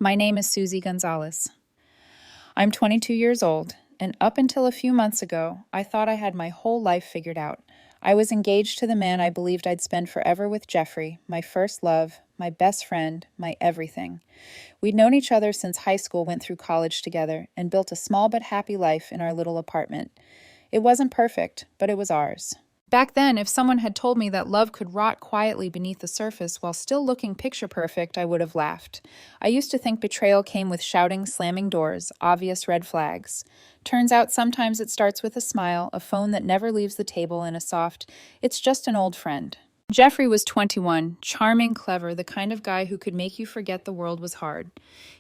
My name is Susie Gonzalez. I'm 22 years old, and up until a few months ago, I thought I had my whole life figured out. I was engaged to the man I believed I'd spend forever with, Jeffrey, my first love, my best friend, my everything. We'd known each other since high school, went through college together, and built a small but happy life in our little apartment. It wasn't perfect, but it was ours. Back then, if someone had told me that love could rot quietly beneath the surface while still looking picture perfect, I would have laughed. I used to think betrayal came with shouting, slamming doors, obvious red flags. Turns out sometimes it starts with a smile, a phone that never leaves the table, and a soft, "It's just an old friend." Jeffrey was 21, charming, clever, the kind of guy who could make you forget the world was hard.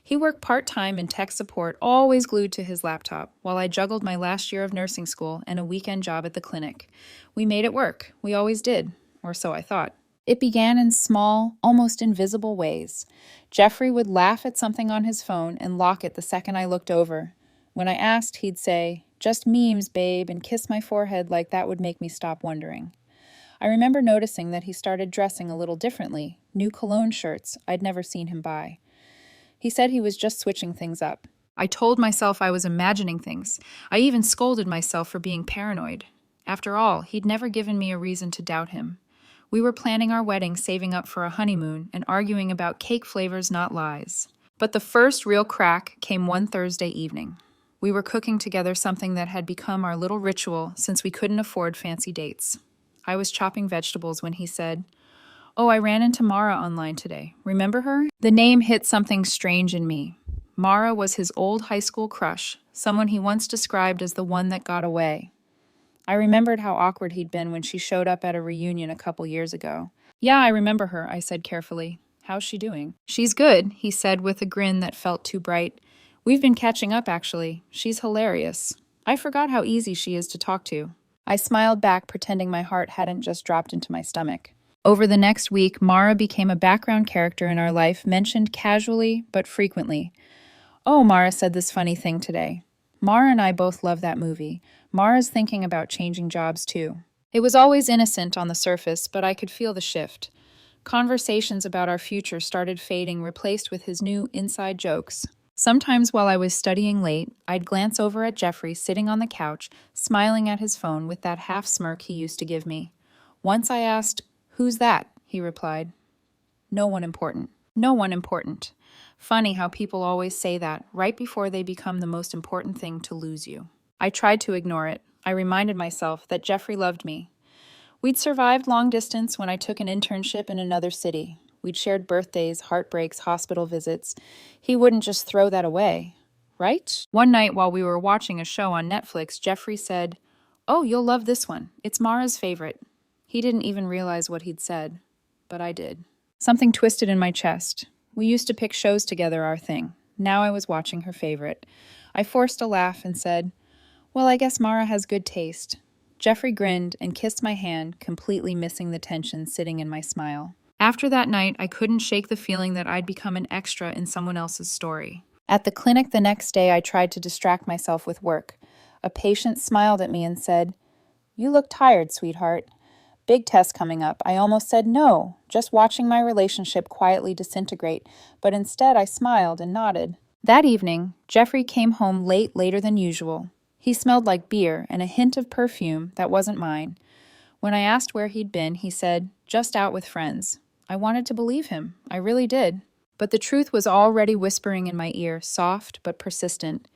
He worked part-time in tech support, always glued to his laptop, while I juggled my last year of nursing school and a weekend job at the clinic. We made it work. We always did, or so I thought. It began in small, almost invisible ways. Jeffrey would laugh at something on his phone and lock it the second I looked over. When I asked, he'd say, "Just memes, babe," and kiss my forehead like that would make me stop wondering. I remember noticing that he started dressing a little differently, new cologne shirts I'd never seen him buy. He said he was just switching things up. I told myself I was imagining things. I even scolded myself for being paranoid. After all, he'd never given me a reason to doubt him. We were planning our wedding, saving up for a honeymoon, and arguing about cake flavors, not lies. But the first real crack came one Thursday evening. We were cooking together something that had become our little ritual since we couldn't afford fancy dates. I was chopping vegetables when he said, "Oh, I ran into Mara online today. Remember her?" The name hit something strange in me. Mara was his old high school crush, someone he once described as the one that got away. I remembered how awkward he'd been when she showed up at a reunion a couple years ago. "Yeah, I remember her," I said carefully. "How's she doing?" "She's good," he said with a grin that felt too bright. "We've been catching up, actually. She's hilarious. I forgot how easy she is to talk to." I smiled back, pretending my heart hadn't just dropped into my stomach. Over the next week, Mara became a background character in our life, mentioned casually but frequently. "Oh, Mara said this funny thing today." Mara and I both love that movie. Mara's thinking about changing jobs too. It was always innocent on the surface, but I could feel the shift. Conversations about our future started fading, replaced with his new inside jokes. Sometimes while I was studying late, I'd glance over at Jeffrey sitting on the couch, smiling at his phone with that half smirk he used to give me. Once I asked, "Who's that?" he replied, "No one important." No one important. Funny how people always say that right before they become the most important thing to lose you. I tried to ignore it. I reminded myself that Jeffrey loved me. We'd survived long distance when I took an internship in another city. We'd shared birthdays, heartbreaks, hospital visits. He wouldn't just throw that away, right? One night while we were watching a show on Netflix, Jeffrey said, "Oh, you'll love this one. It's Mara's favorite." He didn't even realize what he'd said, but I did. Something twisted in my chest. We used to pick shows together, our thing. Now I was watching her favorite. I forced a laugh and said, "Well, I guess Mara has good taste." Jeffrey grinned and kissed my hand, completely missing the tension sitting in my smile. After that night, I couldn't shake the feeling that I'd become an extra in someone else's story. At the clinic the next day, I tried to distract myself with work. A patient smiled at me and said, "You look tired, sweetheart." Big test coming up. I almost said no, just watching my relationship quietly disintegrate, but instead I smiled and nodded. That evening, Jeffrey came home late, later than usual. He smelled like beer and a hint of perfume that wasn't mine. When I asked where he'd been, he said, "Just out with friends." I wanted to believe him. I really did. But the truth was already whispering in my ear, soft but persistent.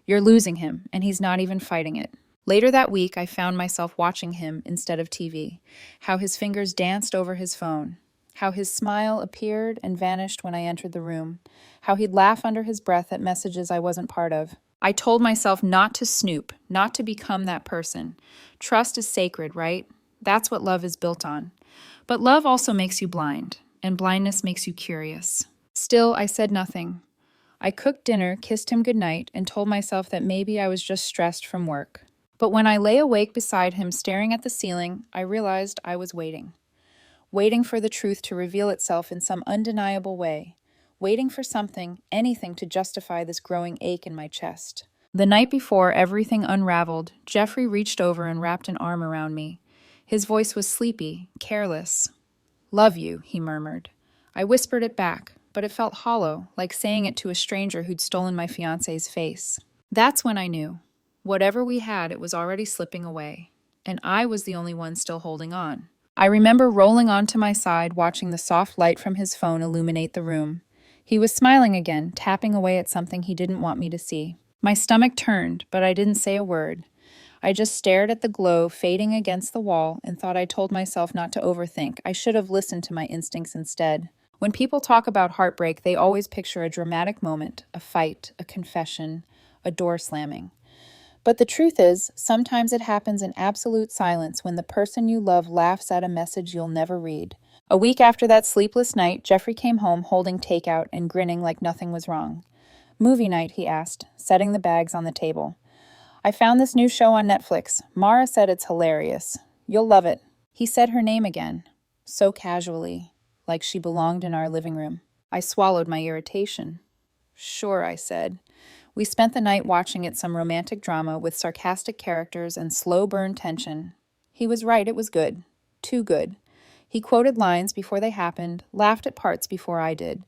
"You're losing him, and he's not even fighting it." Later that week, I found myself watching him instead of TV, how his fingers danced over his phone, how his smile appeared and vanished when I entered the room, how he'd laugh under his breath at messages I wasn't part of. I told myself not to snoop, not to become that person. Trust is sacred, right? That's what love is built on. But love also makes you blind, and blindness makes you curious. Still, I said nothing. I cooked dinner, kissed him goodnight, and told myself that maybe I was just stressed from work. But when I lay awake beside him, staring at the ceiling, I realized I was waiting. Waiting for the truth to reveal itself in some undeniable way. Waiting for something, anything to justify this growing ache in my chest. The night before everything unraveled, Jeffrey reached over and wrapped an arm around me. His voice was sleepy, careless. "Love you," he murmured. I whispered it back, but it felt hollow, like saying it to a stranger who'd stolen my fiancé's face. That's when I knew. Whatever we had, it was already slipping away, and I was the only one still holding on. I remember rolling onto my side, watching the soft light from his phone illuminate the room. He was smiling again, tapping away at something he didn't want me to see. My stomach turned, but I didn't say a word. I just stared at the glow fading against the wall and thought I told myself not to overthink. I should have listened to my instincts instead. When people talk about heartbreak, they always picture a dramatic moment, a fight, a confession, a door slamming. But the truth is, sometimes it happens in absolute silence when the person you love laughs at a message you'll never read. A week after that sleepless night, Jeffrey came home holding takeout and grinning like nothing was wrong. "Movie night," he asked, setting the bags on the table. "I found this new show on Netflix. Mara said it's hilarious. You'll love it." He said her name again, so casually, like she belonged in our living room. I swallowed my irritation. "Sure," I said. We spent the night watching it, some romantic drama with sarcastic characters and slow burn tension. He was right, it was good. Too good. He quoted lines before they happened, laughed at parts before I did,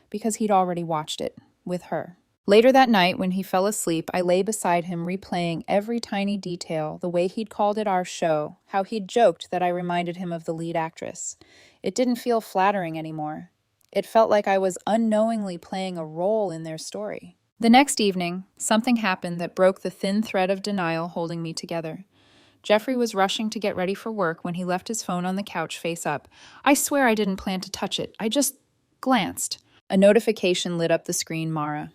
because he'd already watched it, with her. Later that night, when he fell asleep, I lay beside him replaying every tiny detail, the way he'd called it our show, how he'd joked that I reminded him of the lead actress. It didn't feel flattering anymore. It felt like I was unknowingly playing a role in their story. The next evening, something happened that broke the thin thread of denial holding me together. Jeffrey was rushing to get ready for work when he left his phone on the couch face up. "I swear I didn't plan to touch it. I just glanced." A notification lit up the screen. "Mara,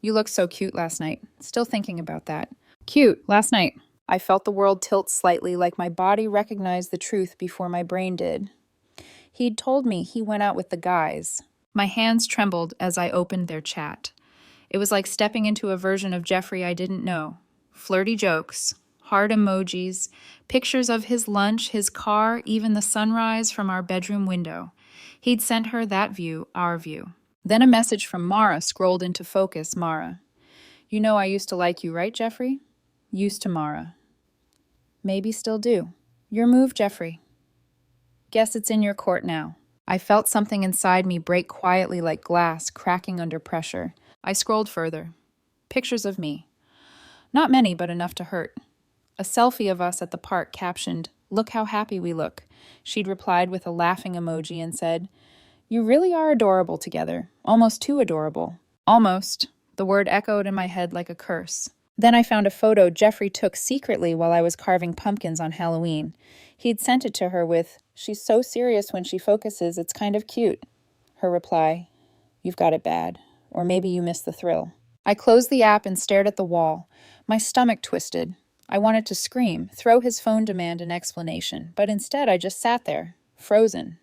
you looked so cute last night. Still thinking about that." "Cute, last night." I felt the world tilt slightly, like my body recognized the truth before my brain did. He'd told me he went out with the guys. My hands trembled as I opened their chat. It was like stepping into a version of Jeffrey I didn't know. Flirty jokes, heart emojis, pictures of his lunch, his car, even the sunrise from our bedroom window. He'd sent her that view, our view. Then a message from Mara scrolled into focus. "Mara, you know I used to like you, right, Jeffrey?" Used to Mara. Maybe still do. Your move, Jeffrey. Guess it's in your court now. I felt something inside me break quietly like glass, cracking under pressure. I scrolled further. Pictures of me. Not many, but enough to hurt. A selfie of us at the park captioned, "Look how happy we look." She'd replied with a laughing emoji and said, "You really are adorable together. Almost too adorable." Almost. The word echoed in my head like a curse. Then I found a photo Jeffrey took secretly while I was carving pumpkins on Halloween. He'd sent it to her with, "She's so serious when she focuses, it's kind of cute." Her reply, "You've got it bad. Or maybe you missed the thrill." I closed the app and stared at the wall. My stomach twisted. I wanted to scream, throw his phone, demand an explanation, but instead I just sat there, frozen.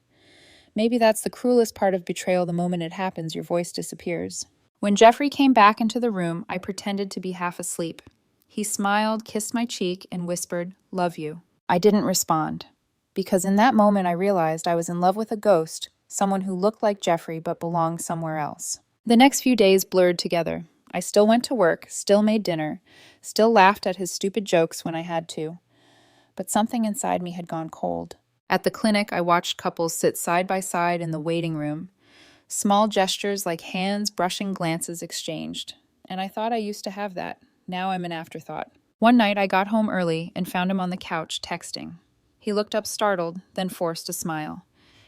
Maybe that's the cruelest part of betrayal. The moment it happens, your voice disappears. When Jeffrey came back into the room, I pretended to be half asleep. He smiled, kissed my cheek, and whispered, "Love you." I didn't respond, because in that moment I realized I was in love with a ghost, someone who looked like Jeffrey but belonged somewhere else. The next few days blurred together. I still went to work, still made dinner, still laughed at his stupid jokes when I had to. But something inside me had gone cold. At the clinic, I watched couples sit side by side in the waiting room. Small gestures like hands, brushing glances exchanged. And I thought I used to have that. Now I'm an afterthought. One night I got home early and found him on the couch texting. He looked up startled, then forced a smile.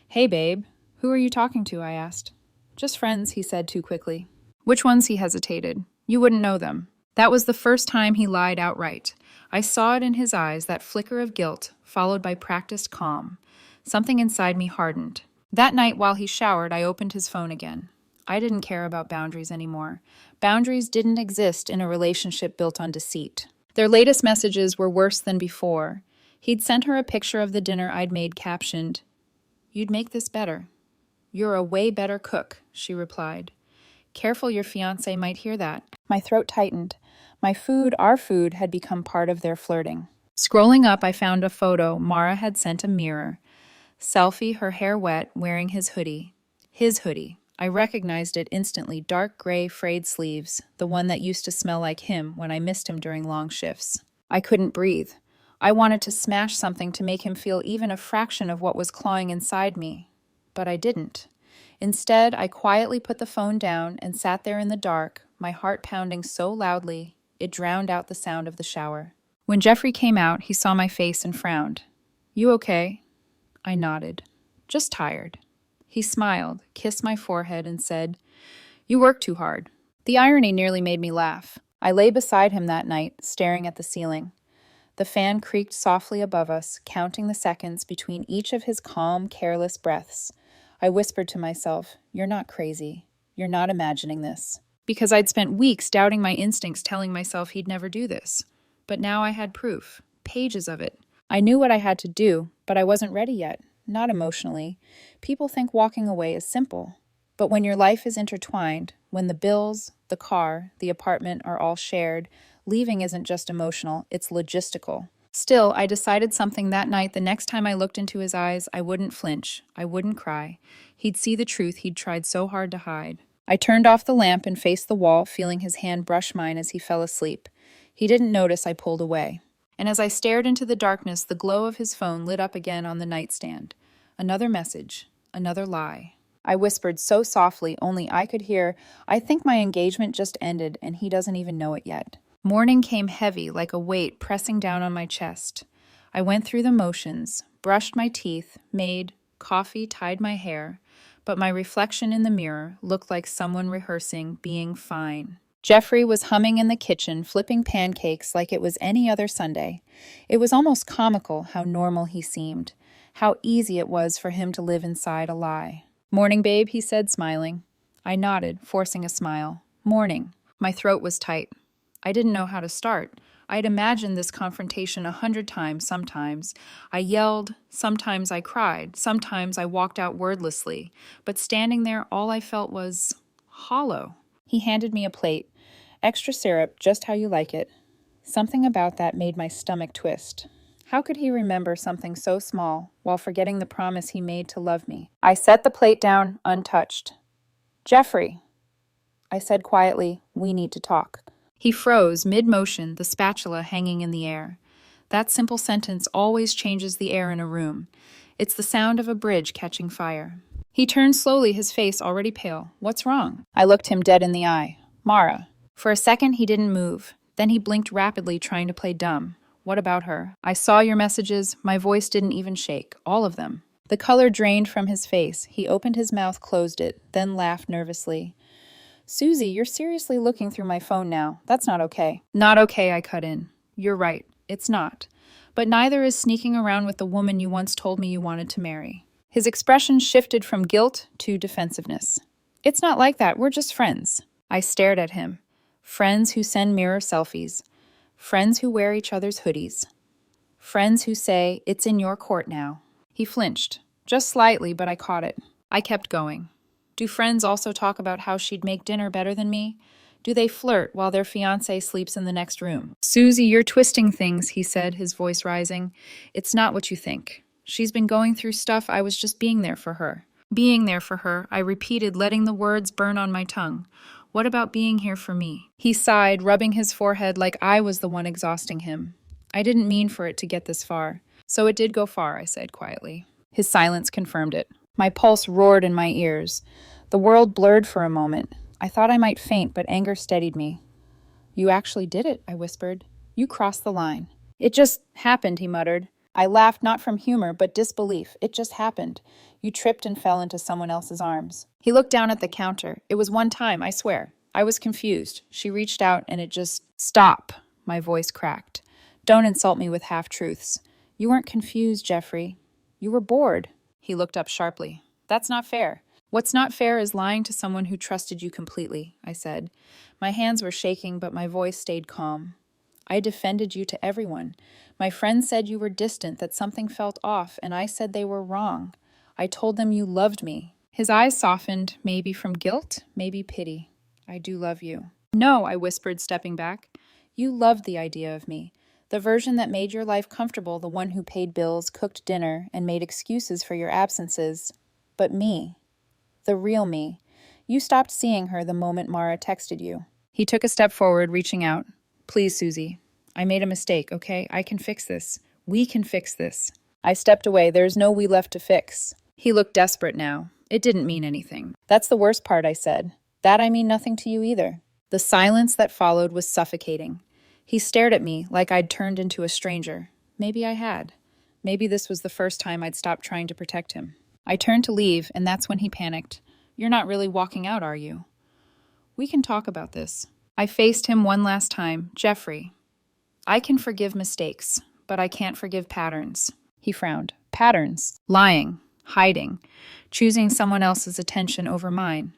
"Hey, babe. Who are you talking to?" I asked. "Just friends," he said too quickly. "Which ones?" He hesitated. "You wouldn't know them." That was the first time he lied outright. I saw it in his eyes, that flicker of guilt, followed by practiced calm. Something inside me hardened. That night, while he showered, I opened his phone again. I didn't care about boundaries anymore. Boundaries didn't exist in a relationship built on deceit. Their latest messages were worse than before. He'd sent her a picture of the dinner I'd made captioned, "You'd make this better." "You're a way better cook," she replied. "Careful, your fiancé might hear that." My throat tightened. My food, our food, had become part of their flirting. Scrolling up, I found a photo Mara had sent a mirror. Selfie, her hair wet, wearing his hoodie. His hoodie. I recognized it instantly, dark gray frayed sleeves, the one that used to smell like him when I missed him during long shifts. I couldn't breathe. I wanted to smash something to make him feel even a fraction of what was clawing inside me. But I didn't. Instead, I quietly put the phone down and sat there in the dark, my heart pounding so loudly it drowned out the sound of the shower. When Jeffrey came out, he saw my face and frowned. "You okay?" I nodded. "Just tired." He smiled, kissed my forehead, and said, "You work too hard." The irony nearly made me laugh. I lay beside him that night, staring at the ceiling. The fan creaked softly above us, counting the seconds between each of his calm, careless breaths. I whispered to myself, "You're not crazy. You're not imagining this." Because I'd spent weeks doubting my instincts, telling myself he'd never do this. But now I had proof, pages of it. I knew what I had to do, but I wasn't ready yet, not emotionally. People think walking away is simple. But when your life is intertwined, when the bills, the car, the apartment are all shared, leaving isn't just emotional, it's logistical. Still, I decided something that night. The next time I looked into his eyes, I wouldn't flinch. I wouldn't cry. He'd see the truth he'd tried so hard to hide. I turned off the lamp and faced the wall, feeling his hand brush mine as he fell asleep. He didn't notice I pulled away. And as I stared into the darkness, the glow of his phone lit up again on the nightstand. Another message. Another lie. I whispered so softly only I could hear, "I think my engagement just ended and he doesn't even know it yet." Morning came heavy, like a weight pressing down on my chest. I went through the motions, brushed my teeth, made coffee, tied my hair, but my reflection in the mirror looked like someone rehearsing being fine. Jeffrey was humming in the kitchen, flipping pancakes like it was any other Sunday. It was almost comical how normal he seemed, how easy it was for him to live inside a lie. "Morning, babe," he said, smiling. I nodded, forcing a smile. "Morning." My throat was tight. I didn't know how to start. I'd imagined this confrontation 100 times sometimes. I yelled, sometimes I cried, sometimes I walked out wordlessly. But standing there, all I felt was hollow. He handed me a plate. "Extra syrup, just how you like it." Something about that made my stomach twist. How could he remember something so small while forgetting the promise he made to love me? I set the plate down, untouched. "Jeffrey," I said quietly, "we need to talk." He froze, mid-motion, the spatula hanging in the air. That simple sentence always changes the air in a room. It's the sound of a bridge catching fire. He turned slowly, his face already pale. "What's wrong?" I looked him dead in the eye. "Mara." For a second, he didn't move. Then he blinked rapidly, trying to play dumb. "What about her?" "I saw your messages." My voice didn't even shake. All of them. The color drained from his face. He opened his mouth, closed it, then laughed nervously. "Susie, you're seriously looking through my phone now. That's not okay." "Not okay," I cut in. "You're right. It's not. But neither is sneaking around with the woman you once told me you wanted to marry." His expression shifted from guilt to defensiveness. "It's not like that. We're just friends." I stared at him. Friends who send mirror selfies. Friends who wear each other's hoodies. Friends who say, "It's in your court now." He flinched. Just slightly, but I caught it. I kept going. "Do friends also talk about how she'd make dinner better than me? Do they flirt while their fiancé sleeps in the next room?" "Susie, you're twisting things," he said, his voice rising. "It's not what you think. She's been going through stuff. I was just being there for her." "Being there for her," I repeated, letting the words burn on my tongue. "What about being here for me?" He sighed, rubbing his forehead like I was the one exhausting him. "I didn't mean for it to get this far." "So it did go far," I said quietly. His silence confirmed it. My pulse roared in my ears. The world blurred for a moment. I thought I might faint, but anger steadied me. "You actually did it," I whispered. "You crossed the line." "It just happened," he muttered. I laughed, not from humor, but disbelief. "It just happened. You tripped and fell into someone else's arms." He looked down at the counter. "It was one time, I swear." I was confused. She reached out and it just... "Stop," my voice cracked. "Don't insult me with half-truths." "You weren't confused, Jeffrey. You were bored." He looked up sharply. "That's not fair." "What's not fair is lying to someone who trusted you completely," I said. My hands were shaking, but my voice stayed calm. "I defended you to everyone. My friends said you were distant, that something felt off, and I said they were wrong. I told them you loved me." His eyes softened, maybe from guilt, maybe pity. "I do love you." "No," I whispered, stepping back. "You loved the idea of me. The version that made your life comfortable, the one who paid bills, cooked dinner, and made excuses for your absences. But me. The real me. You stopped seeing her the moment Mara texted you." He took a step forward, reaching out. "Please, Susie. I made a mistake, okay? I can fix this. We can fix this." I stepped away. "There's no we left to fix." He looked desperate now. It didn't mean anything. That's the worst part, I said. That I mean nothing to you either. The silence that followed was suffocating. He stared at me like I'd turned into a stranger. Maybe I had. Maybe this was the first time I'd stopped trying to protect him. I turned to leave, and that's when he panicked. You're not really walking out, are you? We can talk about this. I faced him one last time. Jeffrey, I can forgive mistakes, but I can't forgive patterns. He frowned. Patterns. Lying. Hiding. Choosing someone else's attention over mine.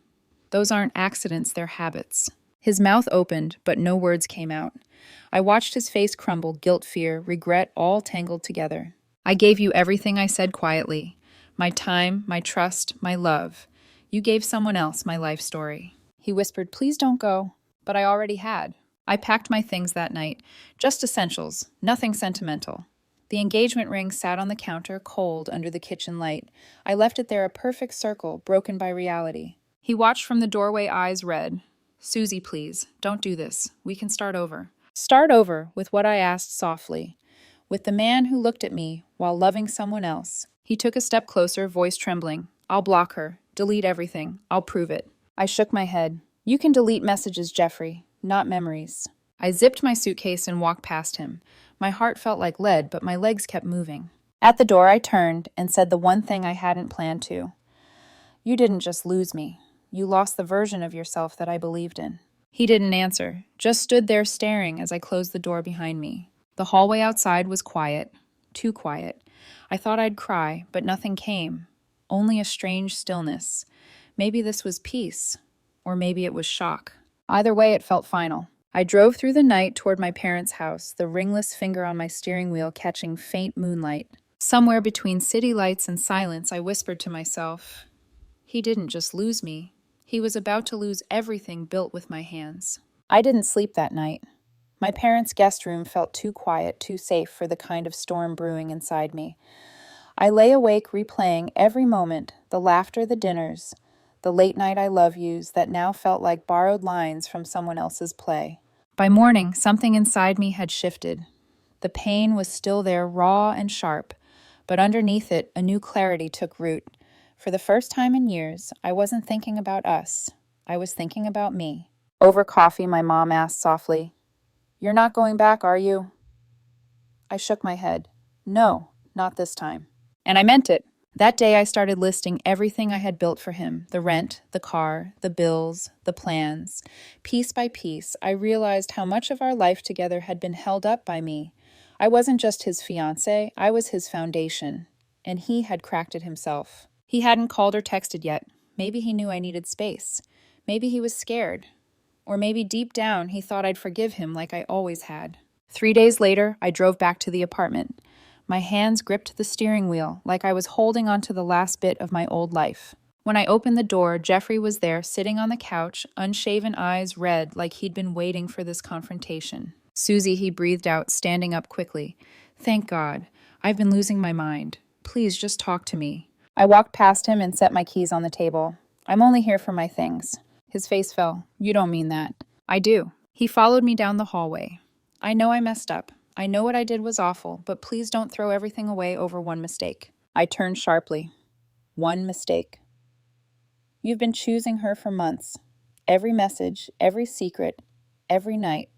Those aren't accidents, they're habits. His mouth opened, but no words came out. I watched his face crumble, guilt, fear, regret all tangled together. I gave you everything, I said quietly. My time, my trust, my love. You gave someone else my life story. He whispered, please don't go. But I already had. I packed my things that night. Just essentials, nothing sentimental. The engagement ring sat on the counter, cold under the kitchen light. I left it there, a perfect circle, broken by reality. He watched from the doorway, eyes red. Susie, please, don't do this. We can start over. Start over with what I asked softly. With the man who looked at me while loving someone else. He took a step closer, voice trembling. I'll block her. Delete everything. I'll prove it. I shook my head. You can delete messages, Jeffrey, not memories. I zipped my suitcase and walked past him. My heart felt like lead, but my legs kept moving. At the door, I turned and said the one thing I hadn't planned to. You didn't just lose me. You lost the version of yourself that I believed in. He didn't answer, just stood there staring as I closed the door behind me. The hallway outside was quiet, too quiet. I thought I'd cry, but nothing came. Only a strange stillness. Maybe this was peace, or maybe it was shock. Either way, it felt final. I drove through the night toward my parents' house, the ringless finger on my steering wheel catching faint moonlight. Somewhere between city lights and silence, I whispered to myself, he didn't just lose me. He was about to lose everything built with my hands. I didn't sleep that night. My parents' guest room felt too quiet, too safe for the kind of storm brewing inside me. I lay awake replaying every moment, the laughter, the dinners, the late-night I love yous that now felt like borrowed lines from someone else's play. By morning, something inside me had shifted. The pain was still there, raw and sharp, but underneath it, a new clarity took root. For the first time in years, I wasn't thinking about us. I was thinking about me. Over coffee, my mom asked softly, "You're not going back, are you?" I shook my head. No, not this time. And I meant it. That day I started listing everything I had built for him, the rent, the car, the bills, the plans. Piece by piece, I realized how much of our life together had been held up by me. I wasn't just his fiancé, I was his foundation. And he had cracked it himself. He hadn't called or texted yet. Maybe he knew I needed space. Maybe he was scared. Or maybe deep down he thought I'd forgive him like I always had. 3 days later, I drove back to the apartment. My hands gripped the steering wheel like I was holding onto the last bit of my old life. When I opened the door, Jeffrey was there, sitting on the couch, unshaven, eyes red like he'd been waiting for this confrontation. Susie, he breathed out, standing up quickly. Thank God. I've been losing my mind. Please just talk to me. I walked past him and set my keys on the table. I'm only here for my things. His face fell. You don't mean that. I do. He followed me down the hallway. I know I messed up. I know what I did was awful, but please don't throw everything away over one mistake. I turned sharply. One mistake. You've been choosing her for months. Every message, every secret, every night.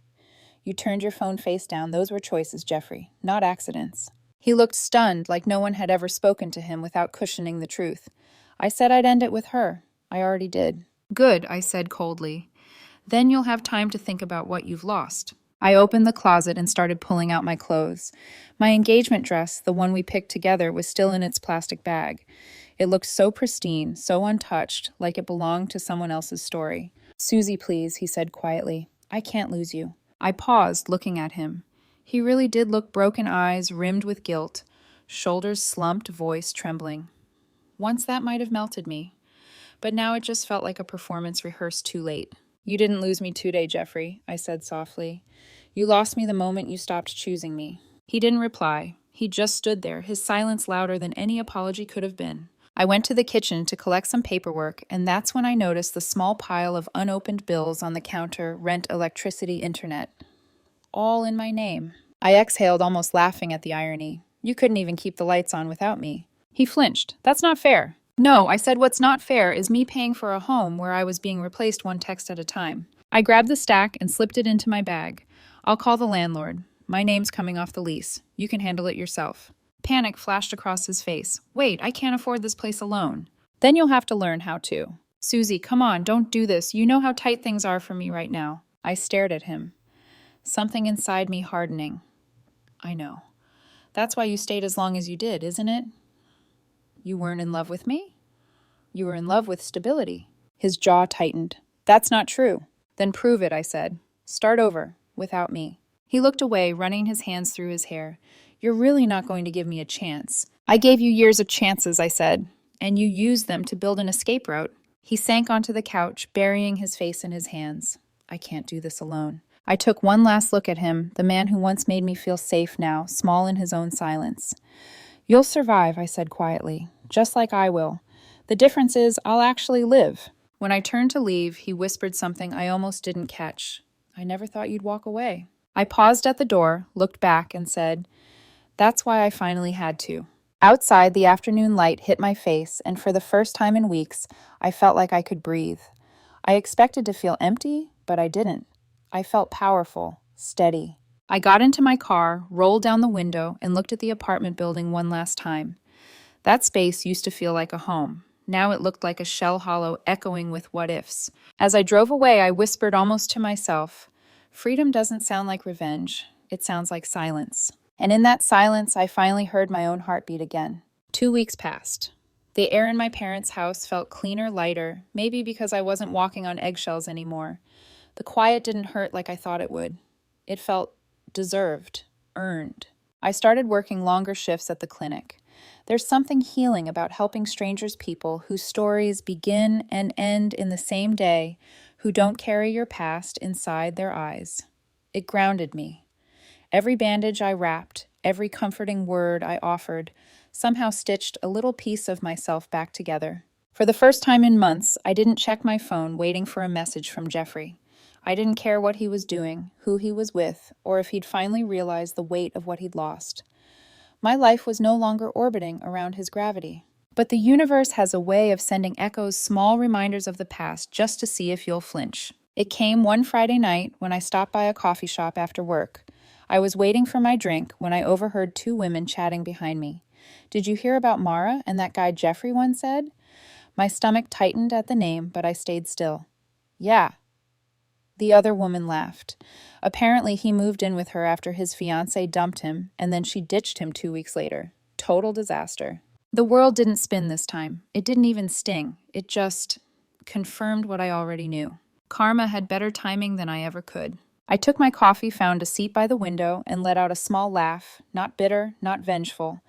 You turned your phone face down. Those were choices, Jeffrey, not accidents. He looked stunned, like no one had ever spoken to him without cushioning the truth. I said I'd end it with her. I already did. Good, I said coldly. Then you'll have time to think about what you've lost. I opened the closet and started pulling out my clothes. My engagement dress, the one we picked together, was still in its plastic bag. It looked so pristine, so untouched, like it belonged to someone else's story. Susie, please, he said quietly. I can't lose you. I paused, looking at him. He really did look broken, eyes rimmed with guilt, shoulders slumped, voice trembling. Once that might have melted me, but now it just felt like a performance rehearsed too late. You didn't lose me today, Jeffrey, I said softly. You lost me the moment you stopped choosing me. He didn't reply. He just stood there, his silence louder than any apology could have been. I went to the kitchen to collect some paperwork, and that's when I noticed the small pile of unopened bills on the counter, rent, electricity, internet. All in my name. I exhaled, almost laughing at the irony. You couldn't even keep the lights on without me. He flinched. That's not fair. No, I said what's not fair is me paying for a home where I was being replaced one text at a time. I grabbed the stack and slipped it into my bag. I'll call the landlord. My name's coming off the lease. You can handle it yourself. Panic flashed across his face. Wait, I can't afford this place alone. Then you'll have to learn how to. Susie, come on, don't do this. You know how tight things are for me right now. I stared at him, something inside me hardening. I know. That's why you stayed as long as you did, isn't it? You weren't in love with me? You were in love with stability. His jaw tightened. That's not true. Then prove it, I said. Start over, without me. He looked away, running his hands through his hair. You're really not going to give me a chance. I gave you years of chances, I said, and you used them to build an escape route. He sank onto the couch, burying his face in his hands. I can't do this alone. I took one last look at him, the man who once made me feel safe now, small in his own silence. You'll survive, I said quietly, just like I will. The difference is I'll actually live. When I turned to leave, he whispered something I almost didn't catch. I never thought you'd walk away. I paused at the door, looked back, and said, that's why I finally had to. Outside, the afternoon light hit my face, and for the first time in weeks, I felt like I could breathe. I expected to feel empty, but I didn't. I felt powerful, steady. I got into my car, rolled down the window, and looked at the apartment building one last time. That space used to feel like a home. Now it looked like a shell hollow echoing with what-ifs. As I drove away, I whispered almost to myself, freedom doesn't sound like revenge. It sounds like silence. And in that silence, I finally heard my own heartbeat again. 2 weeks passed. The air in my parents' house felt cleaner, lighter, maybe because I wasn't walking on eggshells anymore. The quiet didn't hurt like I thought it would. It felt deserved, earned. I started working longer shifts at the clinic. There's something healing about helping strangers, people whose stories begin and end in the same day, who don't carry your past inside their eyes. It grounded me. Every bandage I wrapped, every comforting word I offered, somehow stitched a little piece of myself back together. For the first time in months, I didn't check my phone waiting for a message from Jeffrey. I didn't care what he was doing, who he was with, or if he'd finally realized the weight of what he'd lost. My life was no longer orbiting around his gravity. But the universe has a way of sending echoes, small reminders of the past, just to see if you'll flinch. It came one Friday night when I stopped by a coffee shop after work. I was waiting for my drink when I overheard two women chatting behind me. Did you hear about Mara and that guy Jeffrey once said? My stomach tightened at the name, but I stayed still. Yeah. The other woman laughed. Apparently, he moved in with her after his fiancé dumped him, and then she ditched him 2 weeks later. Total disaster. The world didn't spin this time. It didn't even sting. It just confirmed what I already knew. Karma had better timing than I ever could. I took my coffee, found a seat by the window, and let out a small laugh, not bitter, not vengeful,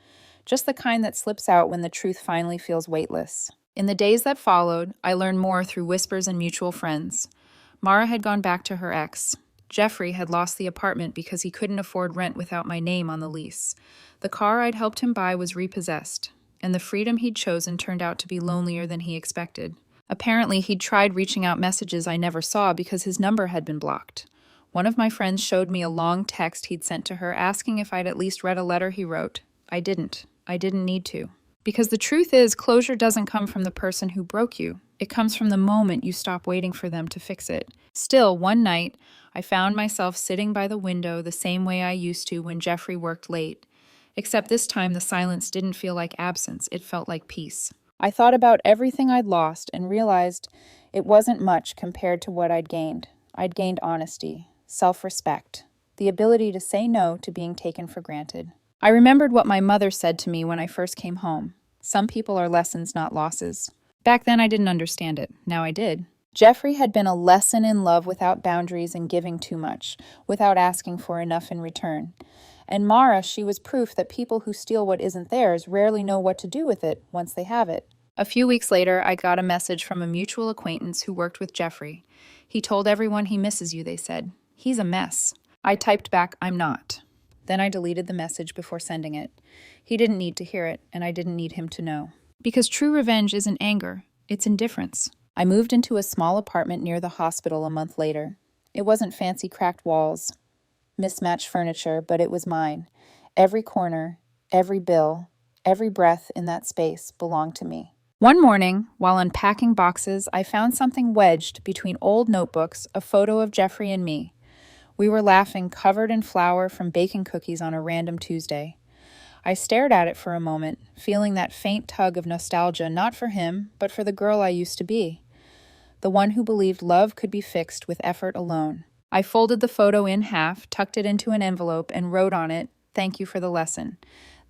just the kind that slips out when the truth finally feels weightless. In the days that followed, I learned more through whispers and mutual friends. Mara had gone back to her ex. Jeffrey had lost the apartment because he couldn't afford rent without my name on the lease. The car I'd helped him buy was repossessed, and the freedom he'd chosen turned out to be lonelier than he expected. Apparently, he'd tried reaching out messages I never saw because his number had been blocked. One of my friends showed me a long text he'd sent to her asking if I'd at least read a letter he wrote. I didn't. I didn't need to. Because the truth is, closure doesn't come from the person who broke you. It comes from the moment you stop waiting for them to fix it. Still, one night, I found myself sitting by the window the same way I used to when Jeffrey worked late. Except this time the silence didn't feel like absence, it felt like peace. I thought about everything I'd lost and realized it wasn't much compared to what I'd gained. I'd gained honesty, self-respect, the ability to say no to being taken for granted. I remembered what my mother said to me when I first came home. Some people are lessons, not losses. Back then I didn't understand it. Now I did. Jeffrey had been a lesson in love without boundaries and giving too much, without asking for enough in return. And Mara, she was proof that people who steal what isn't theirs rarely know what to do with it once they have it. A few weeks later, I got a message from a mutual acquaintance who worked with Jeffrey. He told everyone he misses you, they said. He's a mess. I typed back, I'm not. Then I deleted the message before sending it. He didn't need to hear it, and I didn't need him to know. Because true revenge isn't anger, it's indifference. I moved into a small apartment near the hospital a month later. It wasn't fancy cracked walls, mismatched furniture, but it was mine. Every corner, every bill, every breath in that space belonged to me. One morning, while unpacking boxes, I found something wedged between old notebooks, a photo of Jeffrey and me. We were laughing, covered in flour from baking cookies on a random Tuesday. I stared at it for a moment, feeling that faint tug of nostalgia not for him, but for the girl I used to be. The one who believed love could be fixed with effort alone. I folded the photo in half, tucked it into an envelope, and wrote on it, "Thank you for the lesson."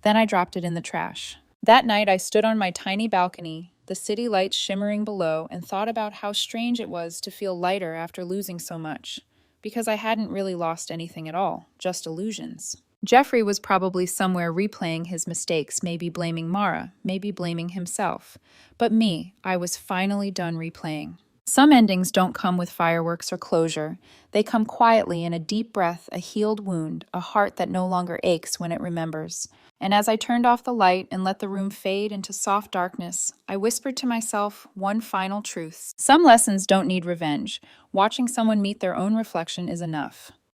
Then I dropped it in the trash. That night, I stood on my tiny balcony, the city lights shimmering below, and thought about how strange it was to feel lighter after losing so much. Because I hadn't really lost anything at all, just illusions. Jeffrey was probably somewhere replaying his mistakes, maybe blaming Mara, maybe blaming himself. But me, I was finally done replaying. Some endings don't come with fireworks or closure. They come quietly in a deep breath, a healed wound, a heart that no longer aches when it remembers. And as I turned off the light and let the room fade into soft darkness, I whispered to myself one final truth. Some lessons don't need revenge. Watching someone meet their own reflection is enough.